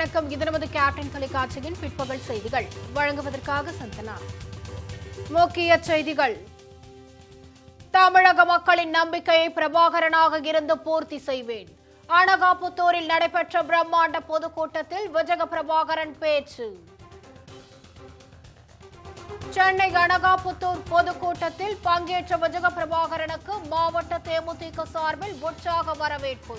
வணக்கம். இது நமது கேப்டன் தொலைக்காட்சியின் பிற்பகல் செய்திகள். வழங்குவதற்காக சந்தனா. முக்கிய செய்திகள். தமிழக மக்களின் நம்பிக்கையை பிரபாகரனாக இருந்து பூர்த்தி செய்வேன். அனகாபுத்தூரில் நடைபெற்ற பிரம்மாண்ட பொதுக்கூட்டத்தில் விஜய பிரபாகரன் பேச்சு. சென்னை அனகாபுத்தூர் பொதுக்கூட்டத்தில் பங்கேற்ற விஜய பிரபாகரனுக்கு மாவட்ட தேமுதிக சார்பில் உற்சாக வரவேற்பு.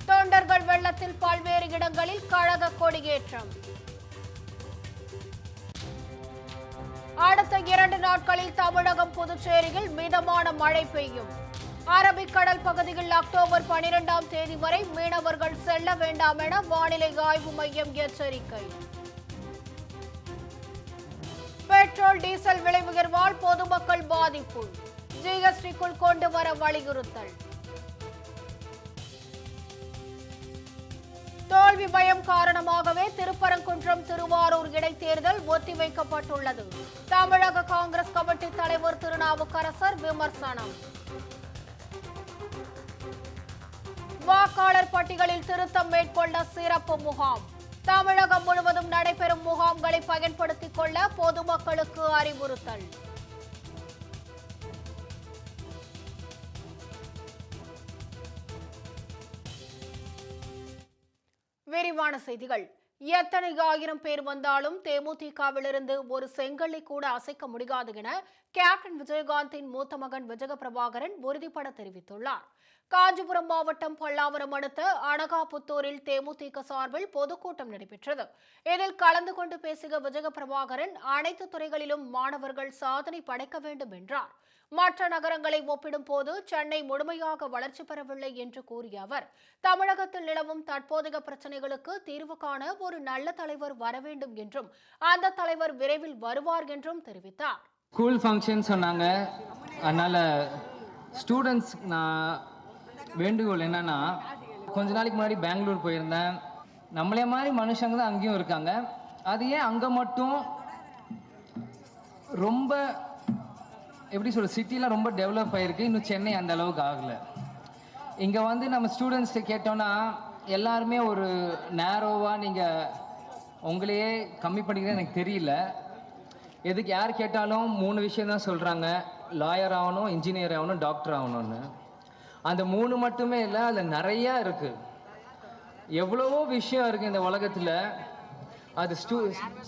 தொண்டர்கள் வெள்ளத்தில் பல்வேறு இடங்களில் கழக கொடியேற்றம். அடுத்த 2 நாட்களில் தமிழகம் புதுச்சேரியில் மிதமான மழை பெய்யும். அரபிக்கடல் பகுதியில் அக்டோபர் 12ஆம் தேதி வரை மீனவர்கள் செல்ல வேண்டாம் என வானிலை ஆய்வு மையம் எச்சரிக்கை. பெட்ரோல் டீசல் விலை உயர்வால் பொதுமக்கள் பாதிப்பு. ஜிஎஸ்டிக்குள் கொண்டு வர வலியுறுத்தல். தோல்வி பயம் காரணமாகவே திருப்பரங்குன்றம் திருவாரூர் இடைத்தேர்தல் ஒத்திவைக்கப்பட்டுள்ளது. தமிழக காங்கிரஸ் கமிட்டி தலைவர் திருநாவுக்கரசர் விமர்சனம். வாக்காளர் பட்டியலில் திருத்தம் மேற்கொள்ள சிறப்பு முகாம். தமிழகம் முழுவதும் நடைபெறும் முகாம்களை பயன்படுத்திக் கொள்ள பொதுமக்களுக்கு அறிவுறுத்தல். விரிவான செய்திகள். எத்தனை ஆயிரம் பேர் வந்தாலும் தேமுதிகவிலிருந்து ஒரு செங்கல்லை கூட அசைக்க முடியாது என கேப்டன் விஜயகாந்தின் மூத்த மகன் விஜய பிரபாகரன் உறுதிபட தெரிவித்துள்ளார். காஞ்சிபுரம் மாவட்டம் பல்லாவரம் அடுத்த அனகாபுத்தூரில் தேமுதிக சார்பில் பொதுக்கூட்டம் நடைபெற்றது. இதில் கலந்து கொண்டு பேசிய விஜய பிரபாகரன் அனைத்து துறைகளிலும் மாணவர்கள் சாதனை படைக்க வேண்டும் என்றார். மற்ற நகரங்களை ஒப்பிடும் போது சென்னை முழுமையாக வளர்ச்சி பெறவில்லை என்று கூறிய அவர், தமிழகத்தில் நிலவும் தற்போதைய பிரச்சனைகளுக்கு தீர்வு காண ஒரு நல்ல தலைவர் வர வேண்டும் என்றும் அந்த தலைவர் விரைவில் வருவார் என்றும் தெரிவித்தார். ஸ்கூல் ஃபங்க்ஷன் சொன்னாங்க. அதனால ஸ்டூடெண்ட்ஸ் நான் வேண்டுகோள் என்னன்னா, கொஞ்ச நாளைக்கு முன்னாடி பெங்களூர் போயிருந்தேன். நம்மளே மாதிரி மனுஷங்க தான் அங்கேயும் இருக்காங்க. அது ஏன் அங்கே மட்டும் ரொம்ப எப்படி சொல்ற சிட்டிலாம் ரொம்ப டெவலப் ஆகிருக்கு, இன்னும் சென்னை அந்த அளவுக்கு ஆகலை. இங்கே வந்து நம்ம ஸ்டூடெண்ட்ஸ்கிட்ட கேட்டோன்னா எல்லாருமே ஒரு நேரோவாக நீங்கள் உங்களையே கம்மி பண்ணிக்கிறேன் எனக்கு தெரியல. எதுக்கு யார் கேட்டாலும் 3 விஷயம் தான் சொல்கிறாங்க. லாயர் ஆகணும், இன்ஜினியர் ஆகணும், டாக்டர் ஆகணும்னு. அந்த 3 மட்டுமே இல்லை, அதில் நிறையா இருக்குது. எவ்வளவோ விஷயம் இருக்குது இந்த உலகத்தில். அது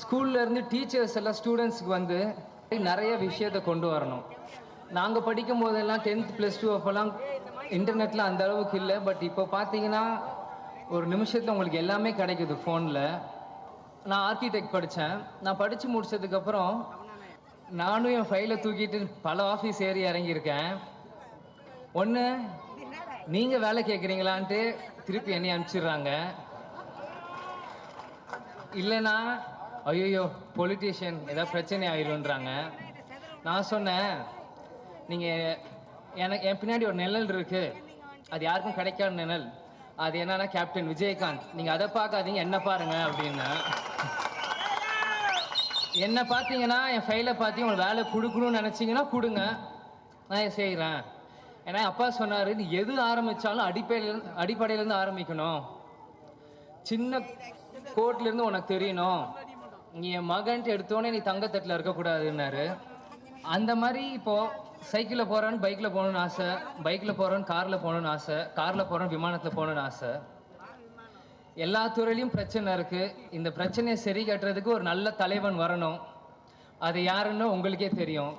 ஸ்கூல்லேருந்து டீச்சர்ஸ் எல்லாம் ஸ்டூடெண்ட்ஸுக்கு வந்து நிறைய விஷயத்தை கொண்டு வரணும். நாங்கள் படிக்கும் போதெல்லாம் 10th +2 அப்போல்லாம் இன்டர்நெட்டில் அந்த அளவுக்கு இல்லை. பட் இப்போ பார்த்தீங்கன்னா ஒரு நிமிஷத்தில் உங்களுக்கு எல்லாமே கிடைக்குது ஃபோனில். நான் ஆர்கிடெக்ட் படித்தேன். நான் படித்து முடிச்சதுக்கப்புறம் நானும் என் ஃபைலை தூக்கிட்டு பல ஆஃபீஸ் ஏறி இறங்கியிருக்கேன். ஒன்று, நீங்கள் வேலை கேட்குறீங்களான்ட்டு திருப்பி என்னை அனுப்பிச்சிடுறாங்க. இல்லைன்னா ஐயோ பொலிட்டீஷியன் ஏதாவது பிரச்சனை ஆயிடும்ன்றாங்க. நான் சொன்னேன், நீங்கள் என் பின்னாடி ஒரு நிழல் இருக்குது, அது யாருக்கும் கிடைக்காத நிழல். அது என்னன்னா கேப்டன் விஜயகாந்த். நீங்கள் அதை பார்க்காதீங்க, என்ன பாருங்க அப்படின்னு. என்ன பார்த்தீங்கன்னா என் ஃபைலை பார்த்து உங்களுக்கு வேலை கொடுக்கணும்னு நினச்சிங்கன்னா கொடுங்க, நான் செய்கிறேன். ஏன்னா அப்பா சொன்னார், இது எது ஆரம்பித்தாலும் அடிப்படையிலேருந்து ஆரம்பிக்கணும். சின்ன கோட்லேருந்து உனக்கு தெரியணும். நீ என் மகன்ட்டு எடுத்தோடனே நீ தங்கத்தட்டில் இருக்கக்கூடாதுன்னாரு. அந்த மாதிரி இப்போது சைக்கிளில் போகிறான்னு பைக்கில் போகணுன்னு ஆசை, பைக்கில் போகிறோன்னு காரில் போகணுன்னு ஆசை, காரில் போகிறோன்னு விமானத்தில் போகணுன்னு ஆசை. எல்லா துறையிலையும் பிரச்சனை இருக்குது. இந்த பிரச்சனையை சரி கட்டுறதுக்கு ஒரு நல்ல தலைவன் வரணும். அது யாருன்னு உங்களுக்கே தெரியும்.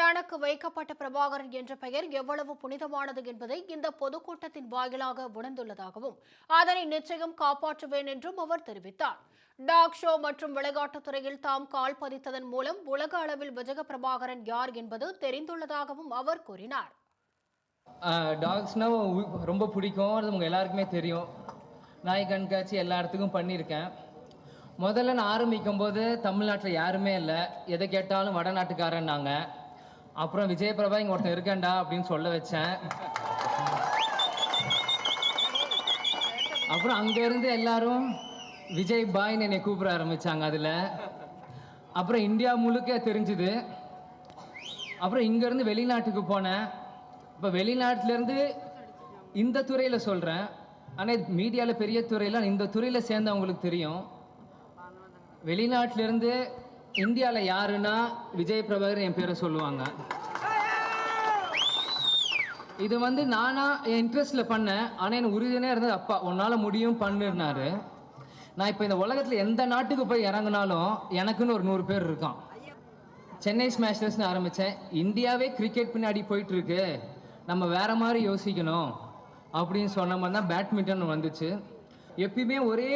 தனக்கு வைக்கப்பட்ட பிரபாகரன் என்ற பெயர் எவ்வளவு புனிதமானது என்பதை இந்த பொதுக்கூட்டத்தின் வாயிலாக உணர்ந்துள்ளதாகவும் அதனை நிச்சயம் காப்பாற்றுவேன் என்றும் அவர் தெரிவித்தார். டாக் ஷோ மற்றும் விளையாட்டுத் துறையில் தாம் கால் பதித்ததன் மூலம் உலக அளவில் விஜய பிரபாகரன் யார் என்பது தெரிந்துள்ளதாகவும் அவர் கூறினார். டாக்ஸ்னா ரொம்ப பிடிக்கும், அது உங்கள் எல்லாருக்குமே தெரியும். நாய் கண்காட்சி எல்லா இடத்துக்கும் பண்ணியிருக்கேன். முதல்ல நான் ஆரம்பிக்கும் போது தமிழ்நாட்டில் யாருமே இல்லை, எதை கேட்டாலும் வடநாட்டுக்காரன்னாங்க. அப்புறம் விஜய பிரபா இங்கே ஒருத்தன் இருக்கேன்டா அப்படின்னு சொல்ல வச்சேன். அப்புறம் அங்கேருந்து எல்லாரும் விஜய் பாய்ன்னு என்னை கூப்பிட ஆரம்பித்தாங்க. அதில் அப்புறம் இந்தியா முழுக்க தெரிஞ்சுது. அப்புறம் இங்கேருந்து வெளிநாட்டுக்கு போனேன். இப்போ வெளிநாட்டிலேருந்து இந்த துறையில் சொல்கிறேன், ஆனால் மீடியாவில் பெரிய துறையில் இந்த துறையில் சேர்ந்தவங்களுக்கு தெரியும். வெளிநாட்டிலேருந்து இந்தியாவில் யாருன்னா விஜய் பிரபாகர் என் பேரை சொல்லுவாங்க. இது வந்து நானாக என் இன்ட்ரெஸ்ட்டில் பண்ணேன். ஆனால் எனக்கு உறுதியாக இருந்தது அப்பா உன்னால் முடியும் பண்ணுனாரு. நான் இப்போ இந்த உலகத்தில் எந்த நாட்டுக்கு போய் இறங்கினாலும் எனக்குன்னு ஒரு 100 பேர் இருக்கான். சென்னை ஸ்மாஷர்ஸ்னு ஆரம்பித்தேன். இந்தியாவே கிரிக்கெட் பின்னாடி போயிட்டுருக்கு, நம்ம வேறு மாதிரி யோசிக்கணும் அப்படின்னு சொன்ன மாதிரி தான் பேட்மிண்டன் வந்துச்சு. எப்பயுமே ஒரே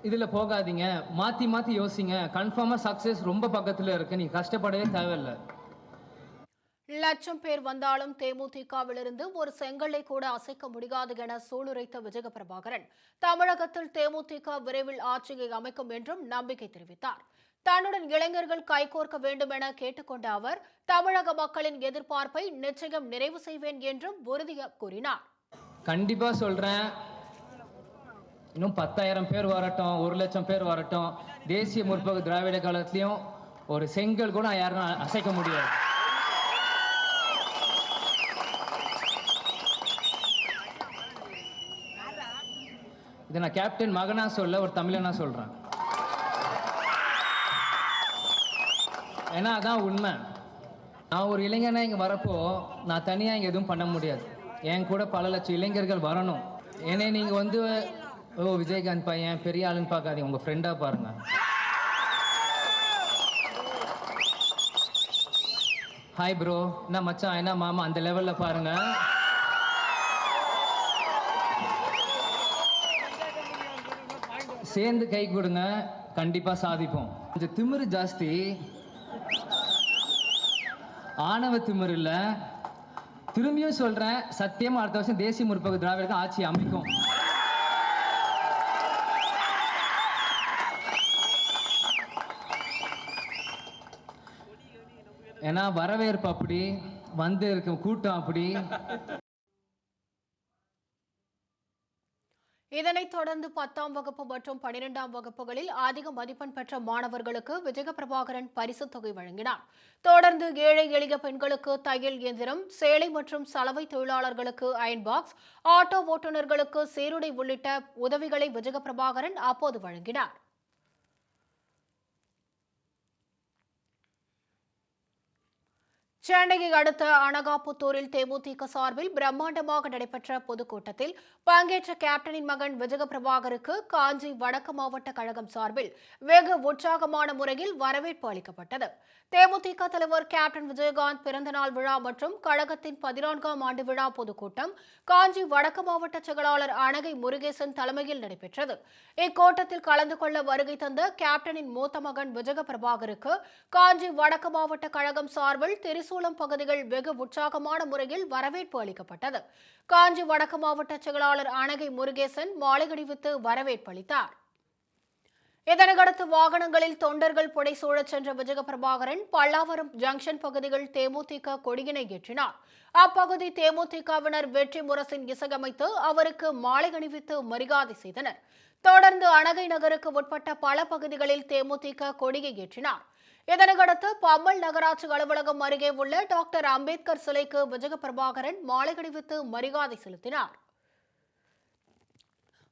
இதில் போகாதீங்க, மாற்றி மாற்றி யோசிங்க. கன்ஃபார்மாக சக்ஸஸ் ரொம்ப பக்கத்தில் இருக்குது, நீ கஷ்டப்படவே தேவையில்லை. லட்சம் பேர் வந்தாலும் தேமுதிகவிலிருந்து ஒரு செங்கலை கூட அசைக்க முடியாது என சூளுரைத்த விஜய பிரபாகரன் தமிழகத்தில் தேமுதிக விரைவில் ஆட்சியை அமைக்கும் என்றும் நம்பிக்கை தெரிவித்தார். தன்னுடன் இளைஞர்கள் கைகோர்க்க வேண்டும் என கேட்டுக்கொண்ட அவர் தமிழக மக்களின் எதிர்பார்ப்பை நிச்சயம் நிறைவு செய்வேன் என்றும் உறுதியாக கூறினார். கண்டிப்பா சொல்றேன், இன்னும் 10,000 பேர் வரட்டும், 1,00,000 பேர் வரட்டும், தேசிய முற்போக்கு திராவிட காலத்திலையும் ஒரு செங்கல் கூட யாரும் அசைக்க முடியாது. இதை நான் கேப்டன் மகனா சொல்ல, ஒரு தமிழனா சொல்றேன். ஏன்னா அதான் உண்மை. நான் ஒரு இளைஞனா இங்கே வரப்போ நான் தனியாக இங்கே எதுவும் பண்ண முடியாது. என் கூட பல லட்சம் இளைஞர்கள் வரணும். ஏன்னா நீங்கள் வந்து ஓ விஜயகாந்த் பையன் பெரிய ஆளுன்னு பார்க்காதீங்க, உங்கள் ஃப்ரெண்டாக பாருங்க. ஹாய் ப்ரோ, என்ன மச்சான், என்ன மாமா, அந்த லெவலில் பாருங்க. சேர்ந்து கை கொடுங்க, கண்டிப்பாக சாதிப்போம். கொஞ்சம் திமிரு ஜாஸ்தி, ஆணவ திமிர் இல்ல. திரும்பியும் சொல்றேன், சத்தியமா அடுத்த வருஷம் தேசிய முற்போக்கு திராவிட ஆட்சி அமைக்கும். ஏன்னா வரவேற்பு அப்படி, வந்து இருக்க கூட்டம் அப்படி. இதனைத் தொடர்ந்து 10ஆம் வகுப்பு மற்றும் 12ஆம் வகுப்புகளில் அதிக மதிப்பெண் பெற்ற மாணவர்களுக்கு விஜய பிரபாகரன் பரிசுத் தொகை வழங்கினார். தொடர்ந்து ஏழை எளிய பெண்களுக்கு தையல் இயந்திரம், சேலை மற்றும் சலவை தொழிலாளர்களுக்கு அயன் பாக்ஸ், ஆட்டோ ஓட்டுநர்களுக்கு சீருடை உள்ளிட்ட உதவிகளை விஜய பிரபாகரன் அப்போது வழங்கினார். சென்னையை அடுத்த அனகாபுத்தூரில் தேமுதிக சார்பில் பிரம்மாண்டமாக நடைபெற்ற பொதுக்கூட்டத்தில் பங்கேற்ற கேப்டனின் மகன் விஜய பிரபாகருக்கு காஞ்சி வடக்கு மாவட்ட கழகம் சார்பில் வெகு உற்சாகமான முறையில் வரவேற்பு அளிக்கப்பட்டது. தேமுதிக தலைவர் கேப்டன் விஜயகாந்த் பிறந்தநாள் விழா மற்றும் கழகத்தின் 14ஆம் ஆண்டு விழா பொதுக்கூட்டம் காஞ்சி வடக்கு மாவட்ட செயலாளர் அனகை முருகேசன் தலைமையில் நடைபெற்றது. இக்கூட்டத்தில் கலந்து கொள்ள வருகை தந்த கேப்டனின் மூத்த மகன் விஜய பிரபாகருக்கு காஞ்சி வடக்கு மாவட்ட கழகம் சார்பில் திரிசூலம் பகுதிகள் வெகு உற்சாகமான முறையில் வரவேற்பு அளிக்கப்பட்டது. காஞ்சி வடக்கு மாவட்ட செயலாளர் அனகை முருகேசன் மாலை அணிவித்து வரவேற்பு அளித்தார். இதனையடுத்து வாகனங்களில் தொண்டர்கள் புடைசூழச் சென்ற விஜய பிரபாகரன் பல்லாவரம் ஜங்ஷன் பகுதியில் தேமுதிக கொடியினை ஏற்றினார். அப்பகுதி தேமுதிகவினர் வெற்றி முரசின் இசையமைத்து அவருக்கு மாலை அணிவித்து மரியாதை செய்தனர். தொடர்ந்து அனகை நகருக்கு உட்பட்ட பல பகுதிகளில் தேமுதிக கொடியை ஏற்றினார். இதனையடுத்து பம்மல் நகராட்சி அலுவலகம் அருகே உள்ள டாக்டர் அம்பேத்கர் சிலைக்கு விஜய பிரபாகரன் மாலை அணிவித்து மரியாதை செலுத்தினார்.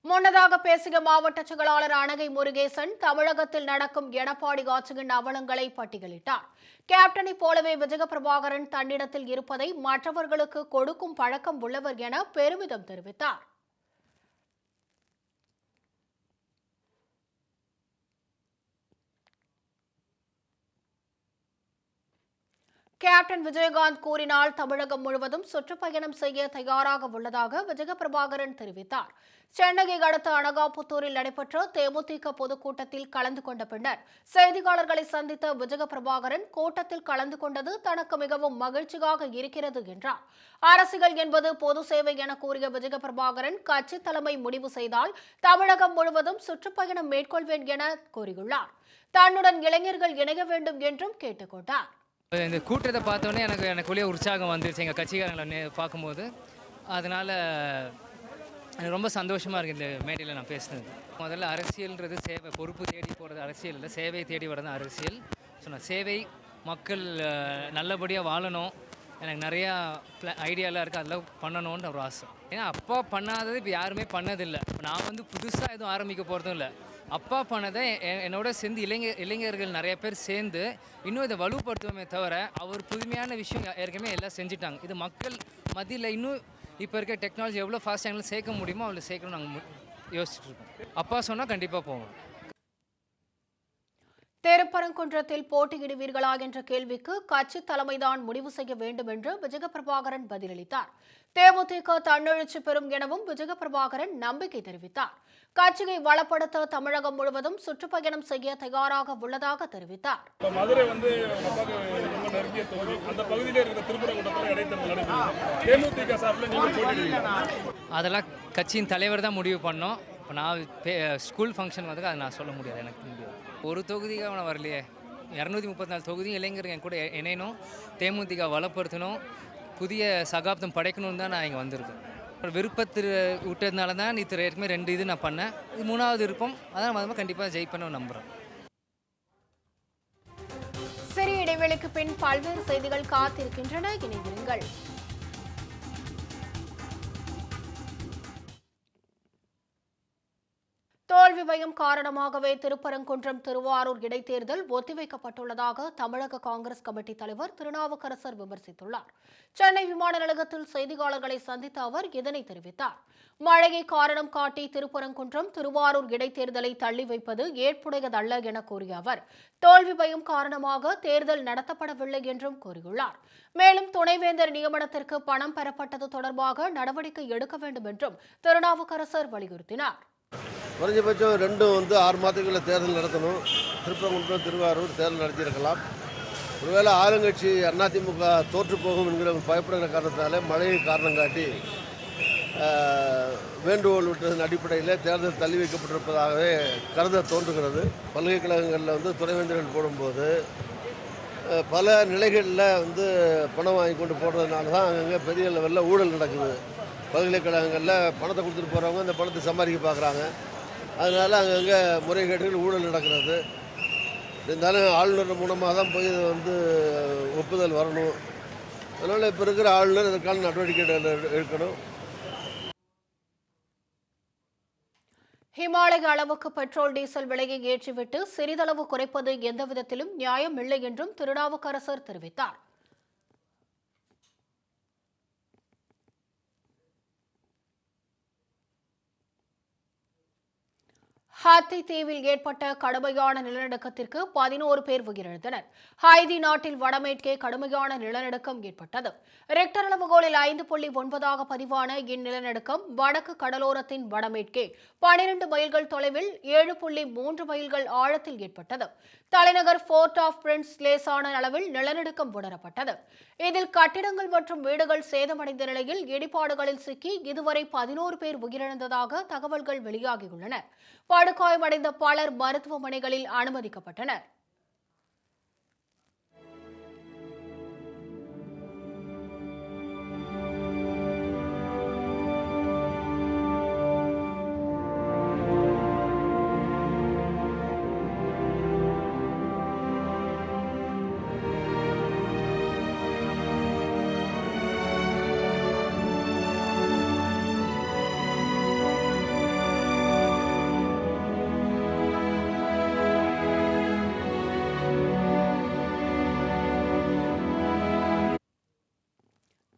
முன்னதாக பேசிய மாவட்ட செயலாளர் அனகை முருகேசன் தமிழகத்தில் நடக்கும் எடப்பாடி ஆட்சியின் அவலங்களை பட்டியலிட்டார். கேப்டனை போலவே விஜய பிரபாகரன் தன்னிடத்தில் இருப்பதை மற்றவர்களுக்கு கொடுக்கும் பழக்கம் உள்ளவர் என பெருமிதம் தெரிவித்தார். கேப்டன் விஜயகாந்த் கூறினால் தமிழகம் முழுவதும் சுற்றுப்பயணம் செய்ய தயாராக உள்ளதாக விஜய பிரபாகரன் தெரிவித்தார். சென்னையை அடுத்த அனகாபுத்தூரில் நடைபெற்ற தேமுதிக பொதுக்கூட்டத்தில் கலந்து கொண்ட பின்னர் செய்தியாளர்களை சந்தித்த விஜய பிரபாகரன் கூட்டத்தில் கலந்து கொண்டது தனக்கு மிகவும் மகிழ்ச்சியாக இருக்கிறது என்றார். அரசியல் என்பது பொது சேவை என கூறிய விஜய பிரபாகரன் கட்சி தலைமை முடிவு செய்தால் தமிழகம் முழுவதும் சுற்றுப்பயணம் மேற்கொள்வேன் என கூறியுள்ளார். தன்னுடன் இளைஞர்கள் இணைய வேண்டும் என்றும் கேட்டுக்கொண்டார். இந்த கூட்டத்தை பார்த்தோன்னே எனக்குள்ளேயே உற்சாகம் வந்துருச்சு எங்கள் கட்சிக்காரங்களை பார்க்கும்போது. அதனால் எனக்கு ரொம்ப சந்தோஷமாக இருக்குது இந்த மேடையில் நான் பேசுனது. முதல்ல அரசியல்ன்றது சேவை, பொறுப்பு தேடி போகிறது அரசியல் இல்லை, சேவை தேடி வர்றது அரசியல். ஸோ நான் சேவை, மக்கள் நல்லபடியாக வாழணும், எனக்கு நிறையா ஐடியாலாம் இருக்குது, அதெல்லாம் பண்ணணுன்ற ஒரு ஆசை. ஏன்னா அப்பா பண்ணாதது இப்போ யாருமே பண்ணதில்லை. நான் வந்து புதுசாக எதுவும் ஆரம்பிக்க போகிறதும் இல்லை. அப்பா பண்ணதை என்னோட சேர்ந்து இளைஞர்கள் நிறைய பேர் சேர்ந்து இன்னும் இதை வலுப்படுத்துவோமே தவிர, அவர் புதுமையான விஷயம் ஏற்கனவே எல்லாம் செஞ்சுட்டாங்க. இது மக்கள் மத்தியில் இன்னும் இப்போ இருக்க டெக்னாலஜி எவ்வளோ ஃபாஸ்ட்டாக எங்களுக்கு சேர்க்க முடியுமோ அவ்வளோ சேர்க்கணும் நாங்கள் யோசிச்சுட்டு இருக்கோம். அப்பா சொன்னால் கண்டிப்பாக போவோம். திருப்பரங்குன்றத்தில் போட்டியிடுவீர்களா என்ற கேள்விக்கு கட்சி தலைமைதான் முடிவு செய்ய வேண்டும் என்று விஜய பிரபாகரன் பதிலளித்தார். தேமுதிக தன்னெழுச்சி பெறும் எனவும் விஜய பிரபாகரன் நம்பிக்கை தெரிவித்தார். கட்சியை வளப்படுத்த தமிழகம் முழுவதும் சுற்றுப்பயணம் செய்ய தயாராக உள்ளதாக தெரிவித்தார். மதுரை வந்து ரொம்ப நெருங்கிய தொகுதி, அந்த பகுதியில் இருக்கிற திருப்பரங்குன்றத்தில் இடைத்தேர்தல் நடைபெறும். தேமுதிக சார்பில் நீங்கள் போட்டியிடுவீங்க? அதெல்லாம் கட்சியின் தலைவர் தான் முடிவு பண்ணோம். இப்போ நான் ஸ்கூல் ஃபங்க்ஷன் வந்து அதை நான் சொல்ல முடியாது, எனக்கு முடியாது. ஒரு தொகுதிக்காக நான் வரலையே, 234 தொகுதி இளைஞர்கள் என் கூட இணையணும், தேமுதிக வளப்படுத்தணும், புதிய சகாப்தம் படைக்கணும்னு தான் நான் இங்கே வந்திருக்கேன். விருப்பத்தில் விட்டதுனால தான் ஏற்கனவே 2 இது நான் பண்ணேன். இது 3வது விருப்பம், அதான் கண்டிப்பாக ஜெயிப்பேன்னு நம்புகிறேன். சிறிய இடைவெளிக்கு பின் பல்வேறு செய்திகள் காத்திருக்கின்றன. இணைந்திருங்கள். தோல்வி பயம் காரணமாகவே திருப்பரங்குன்றம் திருவாரூர் இடைத்தேர்தல் ஒத்திவைக்கப்பட்டுள்ளதாக தமிழக காங்கிரஸ் கமிட்டி தலைவர் திருநாவுக்கரசர் விமர்சித்துள்ளார். சென்னை விமான நிலையத்தில் செய்தியாளர்களை சந்தித்த அவர் இதனை தெரிவித்தார். மழையை காரணம் காட்டி திருப்பரங்குன்றம் திருவாரூர் இடைத்தேர்தலை தள்ளி வைப்பது ஏற்புடையதல்ல என கூறிய அவர், தோல்வி பயம் காரணமாக தேர்தல் நடத்தப்படவில்லை என்றும் கூறியுள்ளார். மேலும் துணைவேந்தர் நியமனத்திற்கு பணம் பெறப்பட்டது தொடர்பாக நடவடிக்கை எடுக்க வேண்டும் என்றும் திருநாவுக்கரசர் வலியுறுத்தினார். குறைஞ்சபட்சம் 6 மாதத்துக்குள்ள தேர்தல் நடத்தணும். திருப்பரங்குன்றம் திருவாரூர் தேர்தல் நடத்தியிருக்கலாம். ஒருவேளை ஆளுங்கட்சி அதிமுக தோற்று போகும் என்கிற பயப்படுகிற காரணத்தினால மழையை காரணம் காட்டி வேண்டுகோள் விட்டதன் அடிப்படையில் தேர்தல் தள்ளி வைக்கப்பட்டிருப்பதாகவே கருத தோன்றுகிறது. பல்கலைக்கழகங்களில் துணைவேந்தர்கள் போடும்போது பல நிலைகளில் பணம் வாங்கி கொண்டு போடுறதுனால தான் அங்கங்கே பெரிய லெவலில் ஊழல் நடக்குது. பல்கலைக்கழகங்களில் பணத்தை கொடுத்துட்டு போகிறவங்க அந்த பணத்தை சம்பாதிக்க பார்க்குறாங்க. அதனால் அங்கங்கே முறைகேடுகள் ஊழல் நடக்கிறது. இருந்தாலும் ஆளுநர் மூலமாக தான் போய் ஒப்புதல் வரணும். அதனால் இப்போ இருக்கிற ஆளுநர் இதற்கான நடவடிக்கை எடுக்கணும். ஹிமாலய அளவுக்கு பெட்ரோல் டீசல் விலையை ஏற்றிவிட்டு சிறிதளவு குறைப்பது எந்த விதத்திலும் நியாயம் இல்லை என்றும் திருநாவுக்கரசர் தெரிவித்தார். ஹத்தி தீவில் ஏற்பட்ட கடுமையான நிலநடுக்கத்திற்கு 11 பேர் உயிரிழந்தனர். ஹைதி நாட்டில் வடமேற்கே கடுமையான நிலநடுக்கம் ஏற்பட்டது. ரெக்டர் அளவுகோலில் 5.9 பதிவான இந்நிலநடுக்கம் வடக்கு கடலோரத்தின் வடமேற்கே 12 மைல்கள் தொலைவில் 7.3 மைல்கள் ஆழத்தில் ஏற்பட்டது. தலைநகர் போர்ட் ஆஃப் பிரின்ஸ் லேசான அளவில் நிலநடுக்கம் உணரப்பட்டது. இதில் கட்டிடங்கள் மற்றும் வீடுகள் சேதமடைந்த நிலையில் இடிபாடுகளில் சிக்கி இதுவரை 11 பேர் உயிரிழந்ததாக தகவல்கள் வெளியாகியுள்ளன. படுகாயமடைந்த பலர் மருத்துவமனைகளில் அனுமதிக்கப்பட்டனர்.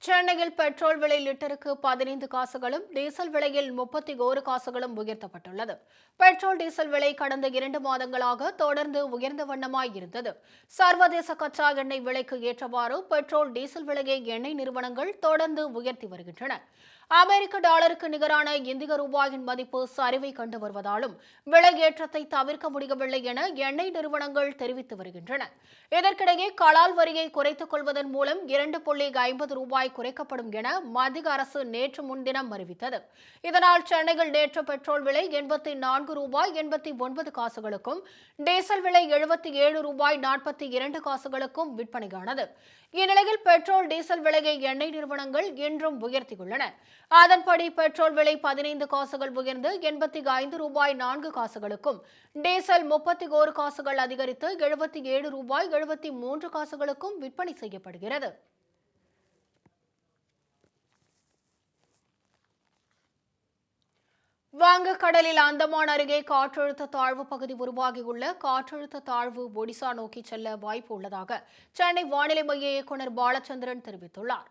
சென்னையில் பெட்ரோல் விலை லிட்டருக்கு 15 காசுகளும் டீசல் விலையில் 31 காசுகளும் உயர்த்தப்பட்டுள்ளது. பெட்ரோல் டீசல் விலை கடந்த 2 மாதங்களாக தொடர்ந்து உயர்ந்த வண்ணமாய் இருந்தது. சர்வதேச கச்சா எண்ணெய் விலைக்கு ஏற்றவாறு பெட்ரோல் டீசல் விலையை எண்ணெய் நிறுவனங்கள் தொடர்ந்து உயர்த்தி வருகின்றன. அமெரிக்க டாலருக்கு நிகரான இந்திய ரூபாயின் மதிப்பு சரிவை கண்டு வருவதாலும் விலை ஏற்றத்தை தவிர்க்க முடியவில்லை என எண்ணெய் நிறுவனங்கள் தெரிவித்து வருகின்றன. இதற்கிடையே கலால் வரியை குறைத்துக் கொள்வதன் மூலம் 2.50 ரூபாய் குறைக்கப்படும் என மத்திய அரசு நேற்று முன்தினம் அறிவித்தது. இதனால் சென்னையில் நேற்று பெட்ரோல் விலை 84 ரூபாய் 89 காசுகளுக்கும் டீசல் விலை 77 ரூபாய் 42 காசுகளுக்கும் விற்பனையானது. இந்நிலையில் பெட்ரோல் டீசல் விலையை எண்ணெய் நிறுவனங்கள் இன்றும் உயர்த்தியுள்ளன. அதன்படி பெட்ரோல் விலை 15 காசுகள் உயர்ந்து 85 ரூபாய் 4 காசுகளுக்கும், டீசல் 31 காசுகள் அதிகரித்து 77 ரூபாய் 73 காசுகளுக்கும் விற்பனை செய்யப்படுகிறது. வங்கக்கடலில் அந்தமான் அருகே காற்றழுத்த தாழ்வு பகுதி உருவாகியுள்ள காற்றழுத்த தாழ்வு ஒடிசா நோக்கி செல்ல வாய்ப்பு உள்ளதாக சென்னை வானிலை மைய இயக்குநர் பாலச்சந்திரன் தெரிவித்துள்ளார்.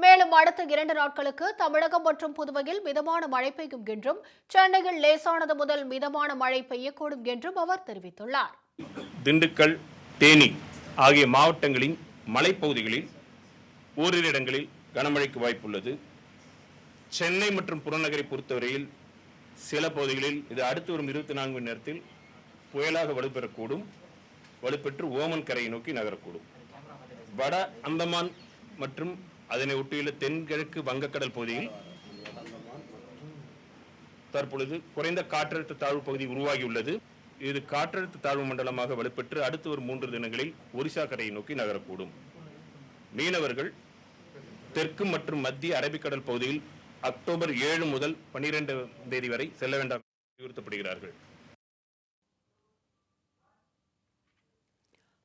மேலும் அடுத்த 2 நாட்களுக்கு தமிழகம் மற்றும் புதுவையில் மிதமான மழை பெய்யும் என்றும் சென்னையில் லேசானது முதல் மிதமான மழை பெய்யக்கூடும் என்றும் அவர் தெரிவித்துள்ளார். திண்டுக்கல், தேனி ஆகிய மாவட்டங்களின் மலைப்பகுதிகளில் ஓரிரு இடங்களில் கனமழைக்கு வாய்ப்புள்ளது. சென்னை மற்றும் புறநகரை பொறுத்தவரையில் சில பகுதிகளில் இது அடுத்து வரும் 24 மணி நேரத்தில் புயலாக வலுப்பெறக்கூடும். வலுப்பெற்று ஓமன் கரையை நோக்கி நகரக்கூடும். வட அந்தமான் மற்றும் அதனை ஒட்டியுள்ள தென்கிழக்கு வங்கக்கடல் பகுதியில் தற்பொழுது குறைந்த காற்றழுத்த தாழ்வு பகுதி உருவாகியுள்ளது. இது காற்றழுத்த தாழ்வு மண்டலமாக வலுப்பெற்று அடுத்து வரும் 3 தினங்களில் ஒரிசா கரையை நோக்கி நகரக்கூடும். மீனவர்கள் தெற்கு மற்றும் மத்திய அரபிக்கடல் பகுதியில் அக்டோபர் 7 முதல் 12 தேதி வரை செல்ல வேண்டாம் அறிவுறுத்தப்படுகிறார்கள்.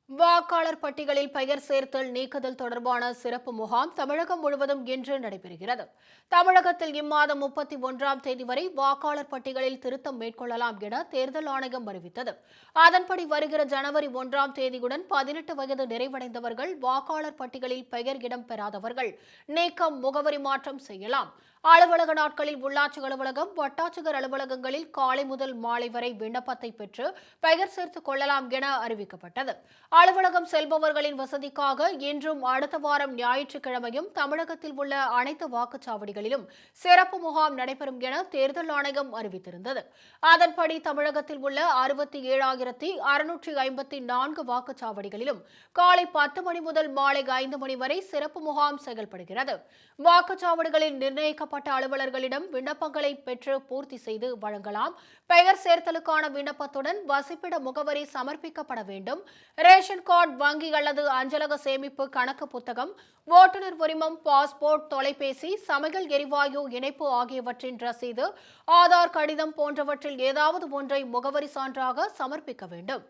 வாக்காளர் பட்டியலில் பெயர் சேர்த்தல் நீக்குதல் தொடர்பான சிறப்பு முகாம் தமிழகம் முழுவதும் இன்று நடைபெறுகிறது. தமிழகத்தில் இம்மாதம் 31ஆம் தேதி வரை வாக்காளர் பட்டியலில் திருத்தம் மேற்கொள்ளலாம் என தேர்தல் ஆணையம் அறிவித்தது. அதன்படி வருகிற ஜனவரி 1ஆம் தேதியுடன் 18 வயது நிறைவடைந்தவர்கள், வாக்காளர் பட்டியலில் பெயர் இடம் பெறாதவர்கள் நீக்கம், முகவரி மாற்றம் செய்யலாம். அலுவலக நாட்களில் உள்ளாட்சி அலுவலகம், வட்டாட்சியர் அலுவலகங்களில் காலை முதல் மாலை வரை விண்ணப்பத்தை பெற்று பெயர் சேர்த்துக் கொள்ளலாம் என அறிவிக்கப்பட்டது. அலுவலகம் செல்பவர்களின் வசதிக்காக இன்றும் அடுத்த வாரம் ஞாயிற்றுக்கிழமையும் தமிழகத்தில் உள்ள அனைத்து வாக்குச்சாவடிகளிலும் சிறப்பு முகாம் நடைபெறும் என தேர்தல் ஆணையம் அறிவித்திருந்தது. அதன்படி தமிழகத்தில் உள்ள 67,654 வாக்குச்சாவடிகளிலும் காலை 10 மணி முதல் மாலை 5 மணி வரை சிறப்பு முகாம் செயல்படுகிறது. வாக்குச்சாவடிகளில் நிர்ணயிக்கப்பட்ட அலுவலர்களிடம் விண்ணப்பங்களை பெற்று பூர்த்தி செய்து வழங்கலாம். பெயர் சேர்த்தலுக்கான விண்ணப்பத்துடன் வசிப்பிட முகவரி சமர்ப்பிக்கப்பட வேண்டும். ரேஷன் கார்டு, வங்கி அல்லது அஞ்சலக சேமிப்பு கணக்கு புத்தகம், ஓட்டுநர் உரிமம், பாஸ்போர்ட், தொலைபேசி, சமையல் எரிவாயு இணைப்பு ஆகியவற்றின் ரசீது, ஆதார் கடிதம் போன்றவற்றில் ஏதாவது ஒன்றை முகவரி சான்றாக சமர்ப்பிக்க வேண்டும்.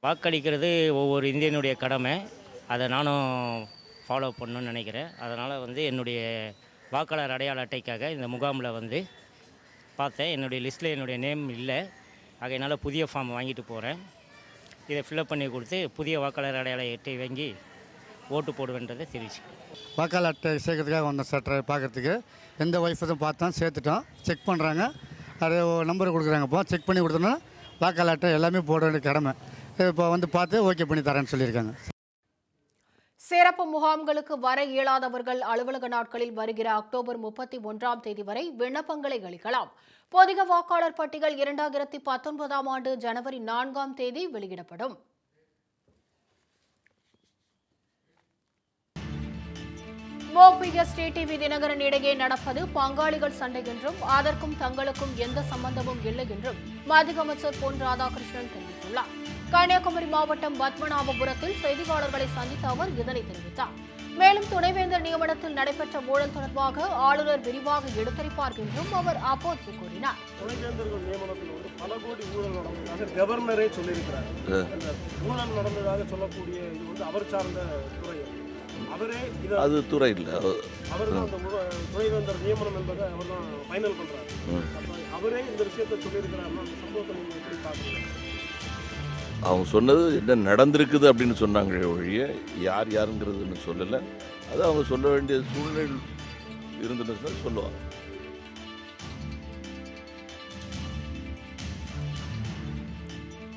வாக்களிக்கிறது ஒவ்வொரு இந்தியனுடைய கடமை. அதை நானும் ஃபாலோ பண்ணணும்னு நினைக்கிறேன். அதனால் என்னுடைய வாக்காளர் அடையாள அட்டைக்காக இந்த முகாமில் பார்த்தேன். என்னுடைய லிஸ்ட்டில் என்னுடைய நேம் இல்லை. ஆகையினால் புதிய ஃபார்ம் வாங்கிட்டு போகிறேன். இதை ஃபில்அப் பண்ணி கொடுத்து புதிய வாக்காளர் அடையாள அட்டை வாங்கி ஓட்டு போடுவேன்றதை தெரிவிச்சுக்கிறேன். வாக்காளர் அட்டை சேர்க்கறதுக்காக வந்தோம் சார். பார்க்குறதுக்கு எந்த ஒய்ஃபும் பார்த்தோம், சேர்த்துட்டோம். செக் பண்ணுறாங்க, அது நம்பர் கொடுக்குறாங்க. இப்போ செக் பண்ணி கொடுத்தோன்னா வாக்காளர் அட்டை எல்லாமே போட வேண்டிய கடமை. இப்போ பார்த்து ஓகே பண்ணி தரேன்னு சொல்லியிருக்காங்க. சிறப்பு முகாம்களுக்கு வர இயலாதவர்கள் அலுவலக நாட்களில் வருகிற அக்டோபர் 31ஆம் தேதி வரை விண்ணப்பங்களை அளிக்கலாம். புதிய வாக்காளர் பட்டியல் 2019ஆம் ஆண்டு ஜனவரி 4ஆம் தேதி வெளியிடப்படும். OPS TTV தினகரன் இடையே நடப்பது பங்காளிகள் சண்டை என்றும் அதற்கும் தங்களுக்கும் எந்த சம்பந்தமும் இல்லை என்றும் மத்திய அமைச்சர் பொன் ராதாகிருஷ்ணன் தெரிவித்துள்ளார். கன்னியாகுமரி மாவட்டம் பத்மநாபபுரத்தில் செய்தியாளர்களை சந்தித்த அவர் இதனை தெரிவித்தார். மேலும் துணைவேந்தர் நியமனத்தில் நடைபெற்ற ஊழல் தொடர்பாக ஆளுநர் விரிவாக எடுத்துரைப்பார் என்றும் அவர் அப்போது கூறினார். துணைவேந்தர்கள் நியமனத்தில் பல கோடி ஊழல் நடந்ததாக கவர்னரே சொல்லியிருக்கிறார். அந்த ஊழல் நடந்ததாக சொல்லக்கூடிய இது அவர் சார்ந்த துறை. அவரே அது துறை இல்லை, அவர் தான் அந்த துணைவேந்தர் நியமனம் என்பதை அவர் தான் ஃபைனல் பண்றாரு. அவரே இந்த விஷயத்தை சொல்லியிருக்கிறாருன்னா அந்த சம்பவத்தை நீங்கள் எப்படி பார்க்குறீங்க? அவங்க சொன்னது என்ன நடந்திருக்குது அப்படின்னு சொன்னாங்களே ஒழிய யார் யாருங்கிறதுன்னு சொல்லலை. அது அவங்க சொல்ல வேண்டிய சூழ்நிலை இருந்துன்னு சொல்லுவாங்க.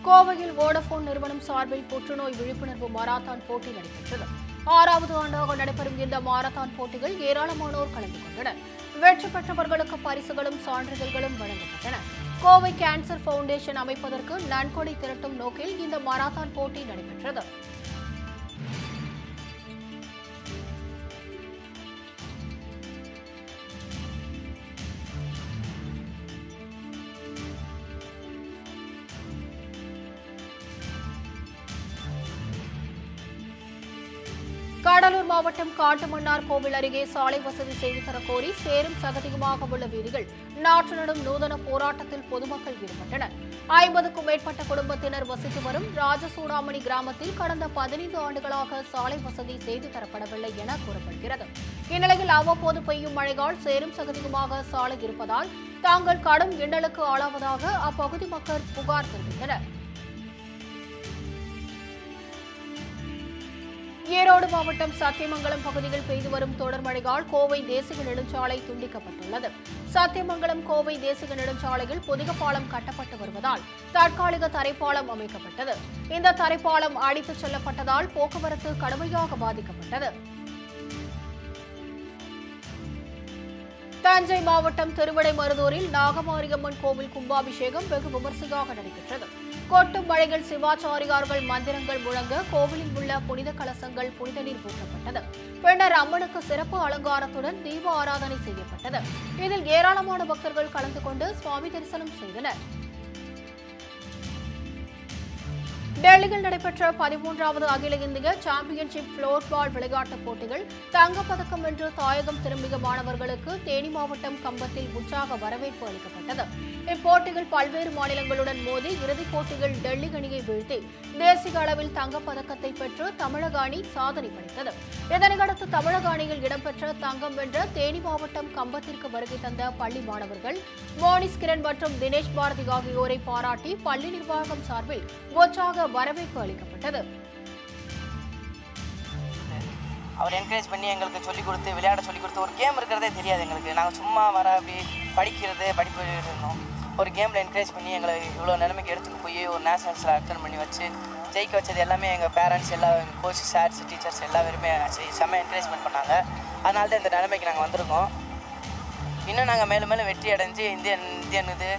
கோவையில் வோடபோன் நிறுவனம் சார்பில் புற்றுநோய் விழிப்புணர்வு மாரத்தான் போட்டி நடைபெற்றது. 6வது ஆண்டாக நடைபெறும் இந்த மாரத்தான் போட்டிகள் ஏராளமானோர் கலந்து கொண்டனர். வெற்றி பெற்றவர்களுக்கு பரிசுகளும் சான்றிதழ்களும் வழங்கப்பட்டன. கோவை கேன்சர் ஃபவுண்டேஷன் அமைப்பதற்கு நன்கொடை திரட்டும் நோக்கில் இந்த மாரத்தான் போட்டி நடைபெற்றது. கடலூர் மாவட்டம் காட்டுமன்னார் கோவில் அருகே சாலை வசதி செய்து தரக்கோரி சேரும் சகதியுமாக உள்ள வீதிகள் நாற்று நடும் நூதன போராட்டத்தில் பொதுமக்கள் ஈடுபட்டனர். 50க்கும் மேற்பட்ட குடும்பத்தினர் வசித்து வரும் ராஜசூடாமணி கிராமத்தில் கடந்த 15 ஆண்டுகளாக சாலை வசதி செய்து தரப்படவில்லை என கூறப்படுகிறது. இந்நிலையில் அவ்வப்போது பெய்யும் மழையால் சேரும் சகதியுமாக சாலை இருப்பதால் தாங்கள் கடும் இன்னலுக்கு ஆளாவதாக அப்பகுதி மக்கள் புகார் தெரிவித்தனர். ஈரோடு மாவட்டம் சத்தியமங்கலம் பகுதியில் பெய்து வரும் தொடர் மழையால் கோவை தேசிய நெடுஞ்சாலை துண்டிக்கப்பட்டுள்ளது. சத்தியமங்கலம் கோவை தேசிய நெடுஞ்சாலையில் புதிய பாலம் கட்டப்பட்டு வருவதால் தற்காலிக தரைப்பாலம் அமைக்கப்பட்டது. இந்த தரைப்பாலம் அடித்துச் செல்லப்பட்டதால் போக்குவரத்து கடுமையாக பாதிக்கப்பட்டது. தஞ்சை மாவட்டம் திருவிடைமருதூரில் நாகமாரியம்மன் கோவில் கும்பாபிஷேகம் வெகு விமரிசையாக நடைபெற்றது. கொட்டும் மழையில் சிவாச்சாரியார்கள் மந்திரங்கள் முழங்க கோவிலில் உள்ள புனித கலசங்கள் புனித நீர் ஊற்றப்பட்டது. பின்னர் அம்மனுக்கு சிறப்பு அலங்காரத்துடன் தீப ஆராதனை செய்யப்பட்டது. இதில் ஏராளமான பக்தர்கள் கலந்து கொண்டு சுவாமி தரிசனம் செய்தனர். டெல்லியில் நடைபெற்ற 13வது அகில இந்திய சாம்பியன்ஷிப் புளோர் பால் விளையாட்டுப் போட்டிகள் தங்கப்பதக்கம் வென்று தாயகம் திரும்பிய மாணவர்களுக்கு தேனி மாவட்டம் கம்பத்தில் உற்சாக வரவேற்பு அளிக்கப்பட்டது. இப்போட்டிகள் பல்வேறு மாநிலங்களுடன் மோதி இறுதிப் போட்டியில் டெல்லி அணியை வீழ்த்தி தேசிய அளவில் தங்கப்பதக்கத்தை பெற்று தமிழக அணி சாதனை படைத்தது. இதனையடுத்து தமிழக அணியில் இடம்பெற்ற தங்கம் வென்ற தேனி மாவட்டம் கம்பத்திற்கு வருகை தந்த பள்ளி மாணவர்கள் மோனிஸ் கிரண் மற்றும் தினேஷ் பாரதி ஆகியோரை பாராட்டி பள்ளி நிர்வாகம் சார்பில் உற்சாக வரவேற்பு அளிக்கப்பட்டது. அவர் என்கரேஜ் பண்ணி எங்களுக்கு சொல்லிக் கொடுத்து விளையாட சொல்லிக் கொடுத்து ஒரு கேம் இருக்கிறதே தெரியாது எங்களுக்கு. நாங்கள் சும்மா வர அப்படி படிப்பு இருந்தோம். ஒரு கேமில் என்கரேஜ் பண்ணி எங்களை இவ்வளோ நிலைமைக்கு எடுத்துகிட்டு போய் ஒரு நேஷனல்ஸில் அட்டன் பண்ணி வச்சு ஜெயிக்க வச்சது எல்லாமே எங்கள் பேரண்ட்ஸ் எல்லாம் எங்கள் கோச் சார்ஸ் டீச்சர்ஸ் எல்லாருமே செம்ம என்கரேஜ்மெண்ட் பண்ணாங்க. அதனால தான் இந்த நிலைமைக்கு நாங்கள் வந்திருக்கோம். இன்னும் நாங்கள் மேலும் மேலும் வெற்றி அடைஞ்சு இந்தியன் இது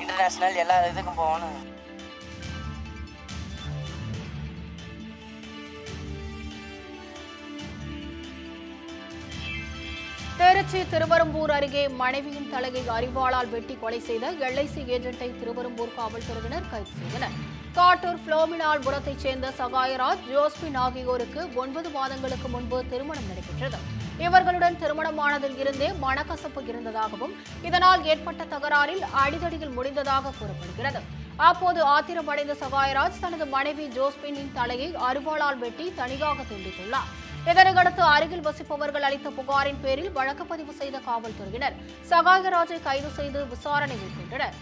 இன்டர்நேஷ்னல் எல்லா இதுக்கும் போகணும். திருச்சி திருவரம்பூர் அருகே மனைவியின் தலையை அரிவாளால் வெட்டி கொலை செய்த எல்ஐசி ஏஜென்ட்டை திருவரம்பூர் காவல்துறையினர் கைது செய்தனர். காட்டூர் புளோமினால்புரத்தைச் சேர்ந்த சகாயராஜ், ஜோஸ்பின் ஆகியோருக்கு 9 மாதங்களுக்கு முன்பு திருமணம் நடைபெற்றது. இவர்களுடன் திருமணமானதில் இருந்தே மனக்கசப்பு இருந்ததாகவும் இதனால் ஏற்பட்ட தகராறில் அடிதடியில் முடிந்ததாக கூறப்படுகிறது. அப்போது ஆத்திரமடைந்த சகாயராஜ் தனது மனைவி ஜோஸ்பினின் தலையை அரிவாளால் வெட்டி தனியாக துண்டித்துள்ளார். இதனையடுத்து அருகில் வசிப்பவர்கள் அளித்த புகாரின் பேரில் வழக்கு பதிவு செய்த காவல்துறையினர் சகாயராஜை கைது செய்து விசாரணை மேற்கொண்டனர்.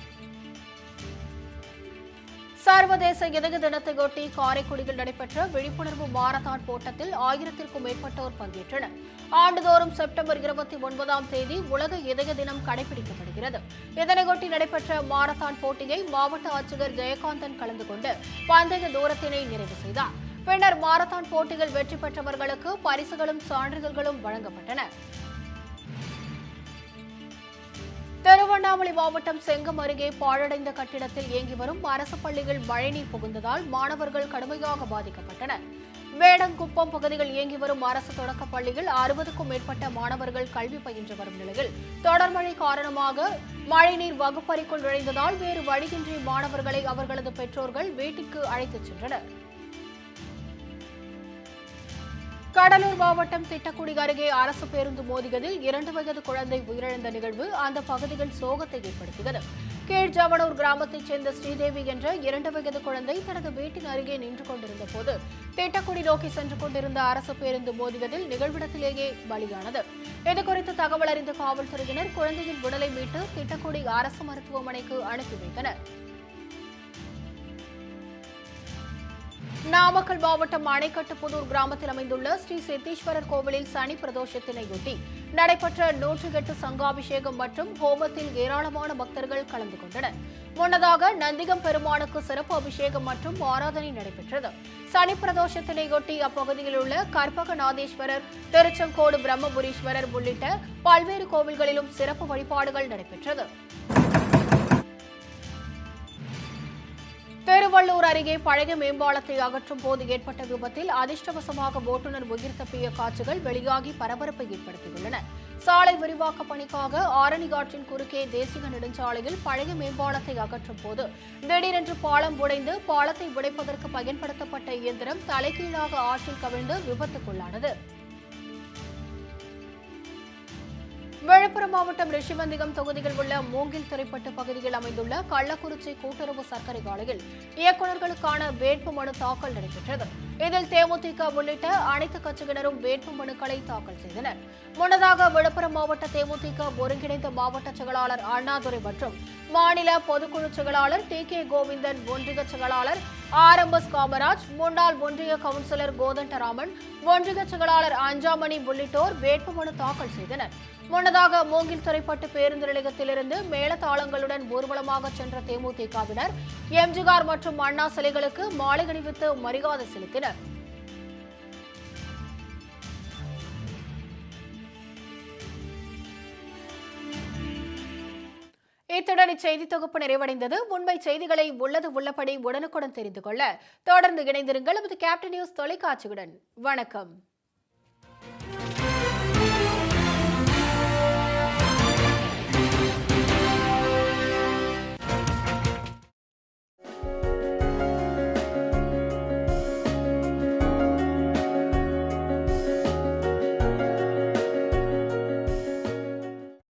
சர்வதேச இதய தினத்தையொட்டி காரைக்குடியில் நடைபெற்ற விழிப்புணர்வு மாரத்தான் போட்டத்தில் 1000க்கும் மேற்பட்டோர் பங்கேற்றனர். ஆண்டுதோறும் செப்டம்பர் 29ஆம் தேதி உலக இதய தினம் கடைபிடிக்கப்படுகிறது. இதனையொட்டி நடைபெற்ற மாரத்தான் போட்டியை மாவட்ட ஆட்சியர் ஜெயகாந்தன் கலந்து கொண்டு பந்தய தூரத்தினை நிறைவு செய்தார். பின்னர் மாரத்தான் போட்டியில் வெற்றி பெற்றவர்களுக்கு பரிசுகளும் சான்றிதழ்களும் வழங்கப்பட்டன. திருவண்ணாமலை மாவட்டம் செங்கம் அருகே பாழடைந்த கட்டிடத்தில் இயங்கி வரும் அரசு பள்ளியில் மழைநீர் புகுந்ததால் மாணவர்கள் கடுமையாக பாதிக்கப்பட்டனர். வேடங்குப்பம் பகுதியில் இயங்கி வரும் அரசு தொடக்கப் பள்ளியில் 60க்கும் மேற்பட்ட மாணவர்கள் கல்வி பயின்று வரும் நிலையில் தொடர் மழை காரணமாக மழைநீர் வகுப்பறைக்குள் நுழைந்ததால் வேறு வழியின்றி மாணவர்களை அவர்களது பெற்றோர்கள் வீட்டிற்கு அழைத்துச் சென்றனர். கடலூர் மாவட்டம் திட்டக்குடி அருகே அரசு பேருந்து மோதியதில் 2 வயது குழந்தை உயிரிழந்த நிகழ்வு அந்த பகுதியில் சோகத்தை ஏற்படுத்தியது. கீழ்ஜவனூர் கிராமத்தைச் சேர்ந்த ஸ்ரீதேவி என்ற 2 வயது குழந்தை தனது வீட்டின் அருகே நின்று கொண்டிருந்த போது திட்டக்குடி நோக்கி சென்று கொண்டிருந்த அரசு பேருந்து மோதியதில் நிகழ்விடத்திலேயே பலியானது. இதுகுறித்து தகவல் அறிந்த காவல்துறையினர் குழந்தையின் உடலை மீட்டு திட்டக்குடி அரசு மருத்துவமனைக்கு அனுப்பி வைத்தனர். நாமக்கல் மாவட்டம் அணைக்கட்டுப்புதூர் கிராமத்தில் அமைந்துள்ள ஸ்ரீ சித்தீஸ்வரர் கோவிலில் சனி பிரதோஷத்தினையொட்டி நடைபெற்ற 108 சங்காபிஷேகம் மற்றும் ஹோமத்தில் ஏராளமான பக்தர்கள் கலந்து கொண்டனர். முன்னதாக நந்திகம் பெருமானுக்கு சிறப்பு அபிஷேகம் மற்றும் ஆராதனை நடைபெற்றது. சனி பிரதோஷத்தினையொட்டி அப்பகுதியில் உள்ள கற்பகநாதேஸ்வரர், திருச்செங்கோடு பிரம்மபுரீஸ்வரர் உள்ளிட்ட பல்வேறு கோவில்களிலும் சிறப்பு வழிபாடுகள் நடைபெற்றது. திருவள்ளூர் அருகே பழைய மேம்பாலத்தை அகற்றும் போது ஏற்பட்ட விபத்தில் அதிர்ஷ்டவசமாக ஓட்டுநர் உயிர் தப்பிய காட்சிகள் வெளியாகி பரபரப்பை ஏற்படுத்தியுள்ளன. சாலை விரிவாக்க பணிக்காக ஆரணி ஆற்றின் குறுக்கே தேசிய நெடுஞ்சாலையில் பழைய மேம்பாலத்தை அகற்றும் போது திடீரென்று பாலம் உடைந்து பாலத்தை உடைப்பதற்கு பயன்படுத்தப்பட்ட இயந்திரம் தலைகீழாக ஆற்றில் கவிழ்ந்து விபத்துக்குள்ளானது. விழுப்புரம் மாவட்டம் ரிஷிவந்திகம் தொகுதியில் உள்ள மூங்கில் துறைப்பட்டு பகுதியில் அமைந்துள்ள கள்ளக்குறிச்சி கூட்டுறவு சர்க்கரை ஆலையில் இயக்குநர்களுக்கான வேட்புமனு தாக்கல் நடைபெற்றது. இதில் தேமுதிக உள்ளிட்ட அனைத்து கட்சியினரும் வேட்புமனுக்களை தாக்கல் செய்தனர். முன்னதாக விழுப்புரம் மாவட்ட தேமுதிக ஒருங்கிணைந்த மாவட்ட செயலாளர் அண்ணாதுரை மற்றும் மாநில பொதுக்குழு செயலாளர் டி.கே. கோவிந்தன், ஒன்றிய செயலாளர் RMS காமராஜ், முன்னாள் ஒன்றிய கவுன்சிலர் கோதண்டராமன், ஒன்றிய செயலாளர் அஞ்சாமணி உள்ளிட்டோர் வேட்புமனு தாக்கல் செய்தனர். முன்னதாக மூங்கில் துறைப்பட்டு பேருந்து நிலையத்திலிருந்து மேளதாளங்களுடன் ஊர்வலமாக சென்ற தேமுதிகவினர் எம்ஜிஆர் மற்றும் அண்ணா சிலைகளுக்கு மாலை அணிவித்து மரியாதை செலுத்தினர். இத்துடன் இச்செய்தி தொகுப்பு நிறைவடைந்தது. உண்மை செய்திகளை உள்ளது உள்ளபடி உடனுக்குடன் தெரிந்து கொள்ள தொடர்ந்து இணைந்திருங்கள். கேப்டன் நியூஸ் தொலைக்காட்சியுடன். வணக்கம்.